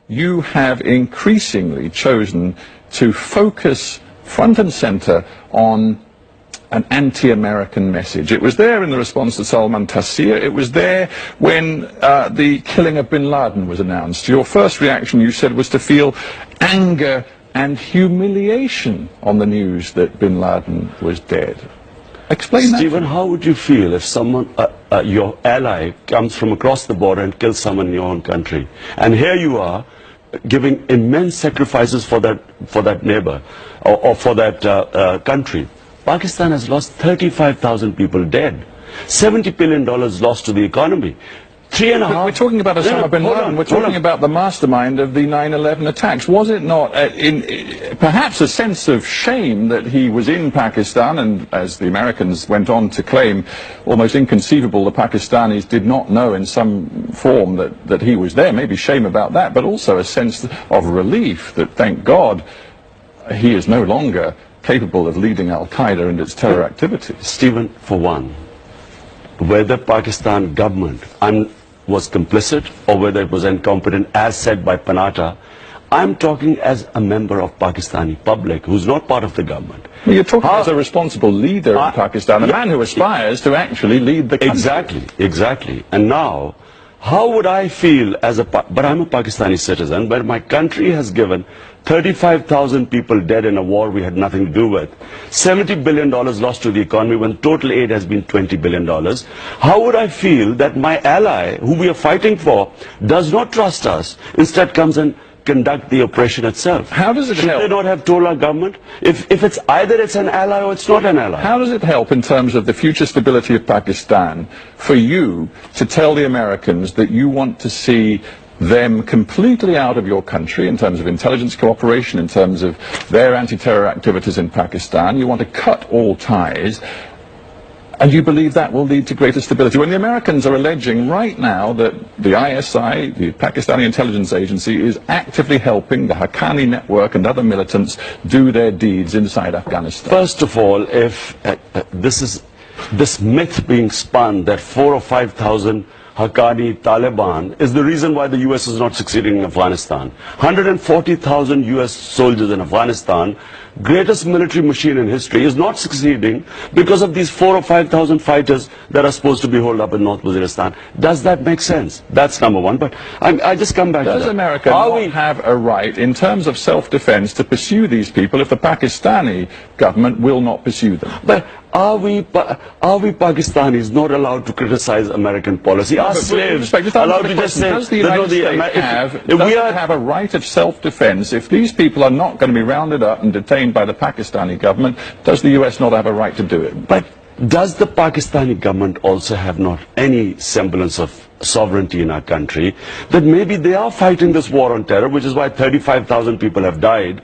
you have increasingly chosen to focus front and center on an anti-American message. It was there in the response to Salman Taseer. It was there when the killing of bin Laden was announced. Your first reaction, you said, was to feel anger and humiliation on the news that bin Laden was dead. Explain that. Stephen, how would you feel if someone, your ally, comes from across the border and kills someone in your own country? And here you are, giving immense sacrifices for that neighbor or for that country. Pakistan has lost 35,000 people dead, $70 billion lost to the economy. We're talking about Osama bin Laden. We're talking about the mastermind of the 9/11 attacks. Was it not, perhaps a sense of shame that he was in Pakistan, and as the Americans went on to claim, almost inconceivable, the Pakistanis did not know in some form that he was there. Maybe shame about that, but also a sense of relief that, thank God, he is no longer capable of leading Al-Qaeda and its terror activities. Stephen, for one, whether Pakistan government was complicit or whether it was incompetent, as said by Panata, I'm talking as a member of Pakistani public who's not part of the government. Well, you're talking as a responsible leader in Pakistan, a man who aspires to actually lead the country. Exactly. And now, how would I feel as but I'm a Pakistani citizen, where my country has given 35,000 people dead in a war we had nothing to do with, $70 billion lost to the economy when total aid has been $20 billion. How would I feel that my ally, who we are fighting for, does not trust us, instead comes and conduct the operation itself? How does it help? Should they not have told our government? If it's either it's an ally or it's not an ally. How does it help in terms of the future stability of Pakistan for you to tell the Americans that you want to see them completely out of your country in terms of intelligence cooperation, in terms of their anti-terror activities in Pakistan? You want to cut all ties, and you believe that will lead to greater stability, when the Americans are alleging right now that the ISI, the Pakistani intelligence agency, is actively helping the Haqqani network and other militants do their deeds inside Afghanistan? First of all, if this myth being spun that 4,000 or 5,000 Haqqani Taliban is the reason why the US is not succeeding in Afghanistan. 140,000 US soldiers in Afghanistan, greatest military machine in history, is not succeeding because of these 4,000 or 5,000 fighters that are supposed to be holed up in North Waziristan. Does that make sense? That's number one. But I just come back to that. Does America not have a right, in terms of self-defense, to pursue these people if the Pakistani government will not pursue them? But are we Pakistanis not allowed to criticize American policy? Are slaves allowed to just say, does the United States have a right of self-defense if these people are not going to be rounded up and detained by the Pakistani government? Does the US not have a right to do it? But does the Pakistani government also have not any semblance of sovereignty in our country, that maybe they are fighting this war on terror, which is why 35,000 people have died?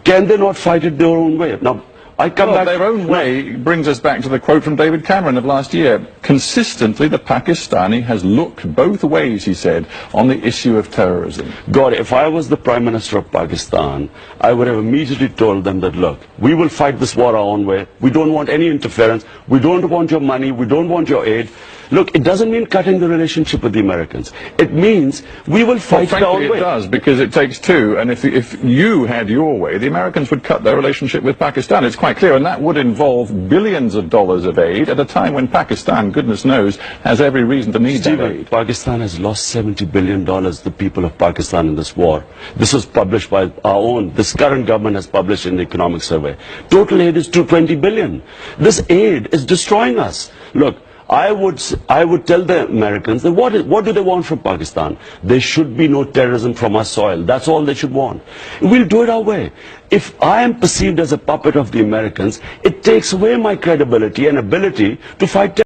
Can they not fight it their own way? Now, their own way brings us back to the quote from David Cameron of last year. Consistently, the Pakistani has looked both ways, he said, on the issue of terrorism. God, if I was the Prime Minister of Pakistan, I would have immediately told them that, look, we will fight this war our own way. We don't want any interference. We don't want your money. We don't want your aid. Look, it doesn't mean cutting the relationship with the Americans. It means we will fight our own way. It does, because it takes two, and if you had your way, the Americans would cut their relationship with Pakistan. It's quite clear, and that would involve billions of dollars of aid at a time when Pakistan, goodness knows, has every reason to need that aid. Pakistan has lost $70 billion, the people of Pakistan, in this war. This was published by our own, this current government has published in the economic survey. Total aid is $220 billion. This aid is destroying us. Look, I would tell the Americans that what do they want from Pakistan? There should be no terrorism from our soil. That's all they should want. We'll do it our way. If I am perceived as a puppet of the Americans, it takes away my credibility and ability to fight terrorism.